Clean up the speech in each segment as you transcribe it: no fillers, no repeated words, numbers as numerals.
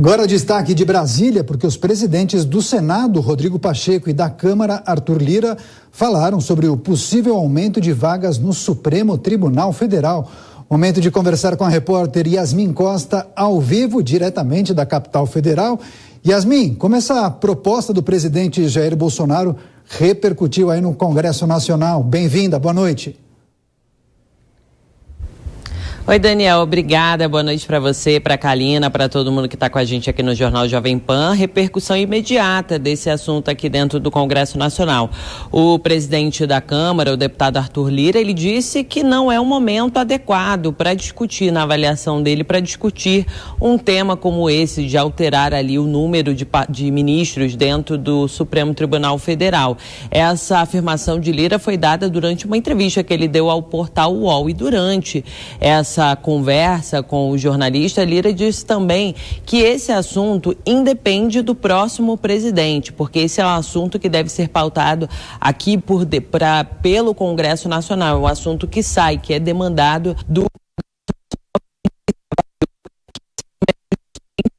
Agora destaque de Brasília, porque os presidentes do Senado, Rodrigo Pacheco, e da Câmara, Arthur Lira, falaram sobre o possível aumento de vagas no Supremo Tribunal Federal. Momento de conversar com a repórter Yasmin Costa, ao vivo, diretamente da capital federal. Yasmin, como essa proposta do presidente Jair Bolsonaro repercutiu aí no Congresso Nacional? Bem-vinda, boa noite. Oi, Daniel, obrigada, boa noite para você, para a Kalina, para todo mundo que está com a gente aqui no Jornal Jovem Pan. Repercussão imediata desse assunto aqui dentro do Congresso Nacional. O presidente da Câmara, o deputado Arthur Lira, ele disse que não é um momento adequado para discutir, na avaliação dele, para discutir um tema como esse, de alterar ali o número de ministros dentro do Supremo Tribunal Federal. Essa afirmação de Lira foi dada durante uma entrevista que ele deu ao portal UOL, e durante essa conversa com o jornalista, Lira disse também que esse assunto independe do próximo presidente, porque esse é um assunto que deve ser pautado aqui pelo Congresso Nacional, é um assunto que sai, que é demandado do...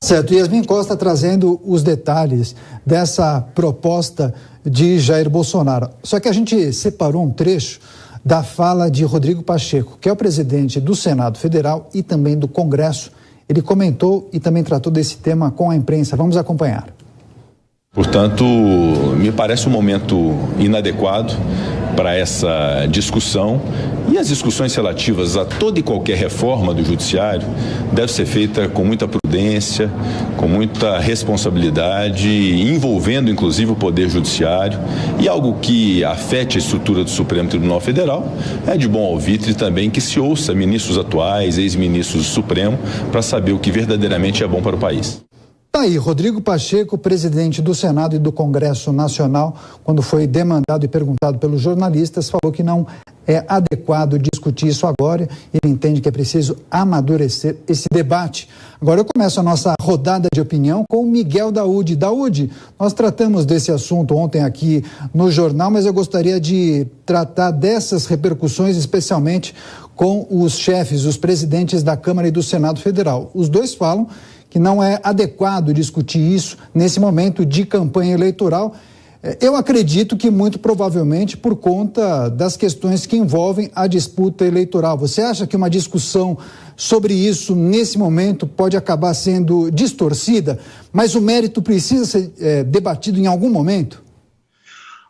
Certo, Yasmin Costa trazendo os detalhes dessa proposta de Jair Bolsonaro. Só que a gente separou um trecho da fala de Rodrigo Pacheco, que é o presidente do Senado Federal e também do Congresso. Ele comentou e também tratou desse tema com a imprensa. Vamos acompanhar. Portanto, me parece um momento inadequado para essa discussão, e as discussões relativas a toda e qualquer reforma do judiciário deve ser feita com muita prudência, com muita responsabilidade, envolvendo inclusive o Poder Judiciário, e algo que afete a estrutura do Supremo Tribunal Federal é de bom alvitre também que se ouça ministros atuais, ex-ministros do Supremo, para saber o que verdadeiramente é bom para o país. Tá aí, Rodrigo Pacheco, presidente do Senado e do Congresso Nacional, quando foi demandado e perguntado pelos jornalistas, falou que não é adequado discutir isso agora. Ele entende que é preciso amadurecer esse debate. Agora eu começo a nossa rodada de opinião com o Miguel Daúde. Daúde, nós tratamos desse assunto ontem aqui no jornal, mas eu gostaria de tratar dessas repercussões, especialmente com os chefes, os presidentes da Câmara e do Senado Federal. Os dois falam que não é adequado discutir isso nesse momento de campanha eleitoral. Eu acredito que muito provavelmente por conta das questões que envolvem a disputa eleitoral. Você acha que uma discussão sobre isso nesse momento pode acabar sendo distorcida, mas o mérito precisa ser debatido em algum momento?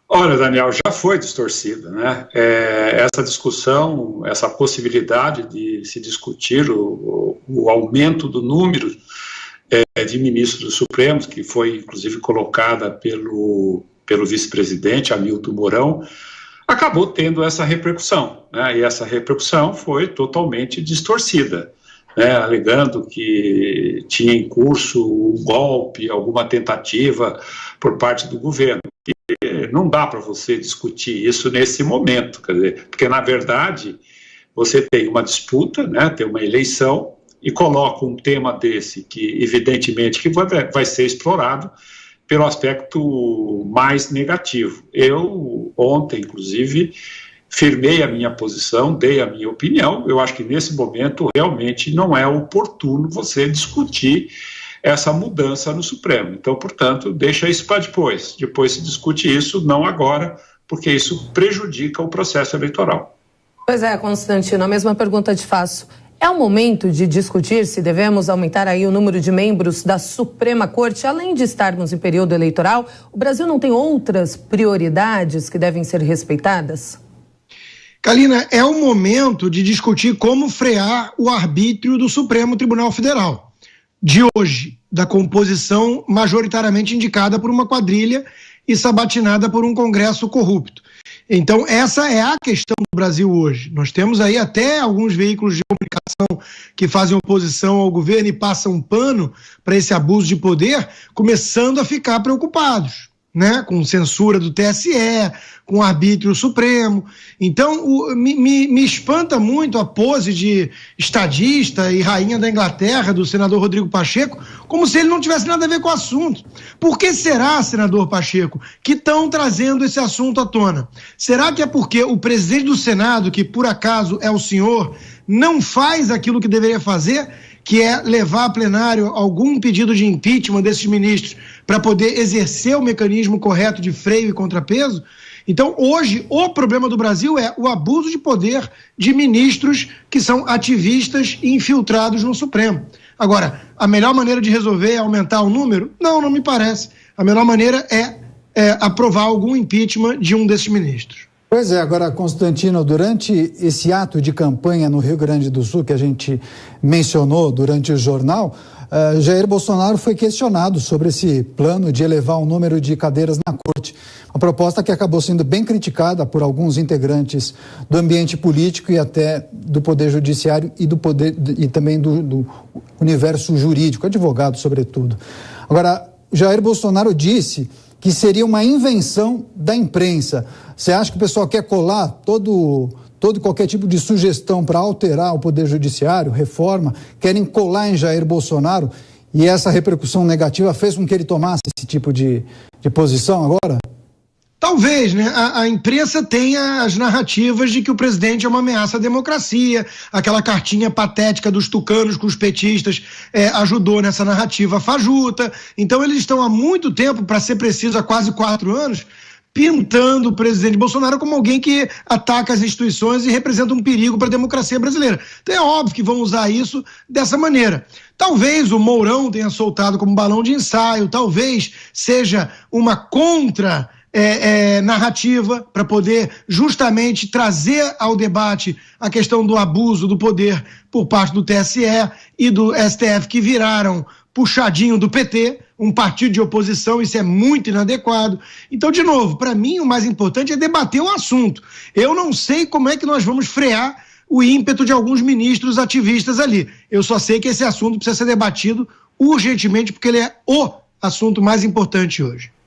Olha, Daniel, já foi distorcida, né? Essa discussão, essa possibilidade de se discutir o aumento do número de ministros do Supremo, que foi inclusive colocada pelo vice-presidente Hamilton Mourão, acabou tendo essa repercussão, né? E essa repercussão foi totalmente distorcida, né? Alegando que tinha em curso um golpe, alguma tentativa por parte do governo. E não dá para você discutir isso nesse momento, quer dizer, porque na verdade você tem uma disputa, né? Tem uma eleição, e coloca um tema desse que, evidentemente, que vai ser explorado pelo aspecto mais negativo. Eu, ontem, inclusive, firmei a minha posição, dei a minha opinião. Eu acho que, nesse momento, realmente não é oportuno você discutir essa mudança no Supremo. Então, portanto, deixa isso para depois. Depois se discute isso, não agora, porque isso prejudica o processo eleitoral. Pois é, Constantino, a mesma pergunta te faço. É o momento de discutir se devemos aumentar aí o número de membros da Suprema Corte. Além de estarmos em período eleitoral, o Brasil não tem outras prioridades que devem ser respeitadas? Kalina, é o momento de discutir como frear o arbítrio do Supremo Tribunal Federal. De hoje, da composição majoritariamente indicada por uma quadrilha e sabatinada por um Congresso corrupto. Então, essa é a questão do Brasil hoje. Nós temos aí até alguns veículos de comunicação que fazem oposição ao governo e passam um pano para esse abuso de poder, começando a ficar preocupados, né? Com censura do TSE, com o arbítrio supremo. Então, me espanta muito a pose de estadista e rainha da Inglaterra do senador Rodrigo Pacheco, como se ele não tivesse nada a ver com o assunto. Por que será, senador Pacheco, que estão trazendo esse assunto à tona? Será que é porque o presidente do Senado, que por acaso é o senhor, não faz aquilo que deveria fazer, que é levar a plenário algum pedido de impeachment desses ministros para poder exercer o mecanismo correto de freio e contrapeso. Então, hoje, o problema do Brasil é o abuso de poder de ministros que são ativistas e infiltrados no Supremo. Agora, a melhor maneira de resolver é aumentar o número? Não me parece. A melhor maneira é aprovar algum impeachment de um desses ministros. Pois é, agora, Constantino, durante esse ato de campanha no Rio Grande do Sul, que a gente mencionou durante o jornal, Jair Bolsonaro foi questionado sobre esse plano de elevar o número de cadeiras na corte. Uma proposta que acabou sendo bem criticada por alguns integrantes do ambiente político e até do Poder Judiciário e também do universo jurídico, advogado sobretudo. Agora, Jair Bolsonaro disse que seria uma invenção da imprensa. Você acha que o pessoal quer colar todo qualquer tipo de sugestão para alterar o Poder Judiciário, reforma, querem colar em Jair Bolsonaro, e essa repercussão negativa fez com que ele tomasse esse tipo de posição agora? Talvez, né? A imprensa tenha as narrativas de que o presidente é uma ameaça à democracia, aquela cartinha patética dos tucanos com os petistas ajudou nessa narrativa fajuta. Então eles estão há muito tempo, para ser preciso, há quase 4 anos, pintando o presidente Bolsonaro como alguém que ataca as instituições e representa um perigo para a democracia brasileira. Então é óbvio que vão usar isso dessa maneira. Talvez o Mourão tenha soltado como balão de ensaio, talvez seja uma narrativa para poder justamente trazer ao debate a questão do abuso do poder por parte do TSE e do STF, que viraram puxadinho do PT, um partido de oposição. Isso é muito inadequado. Então, de novo, para mim o mais importante é debater o assunto. Eu não sei como é que nós vamos frear o ímpeto de alguns ministros ativistas ali. Eu só sei que esse assunto precisa ser debatido urgentemente, porque ele é o assunto mais importante hoje.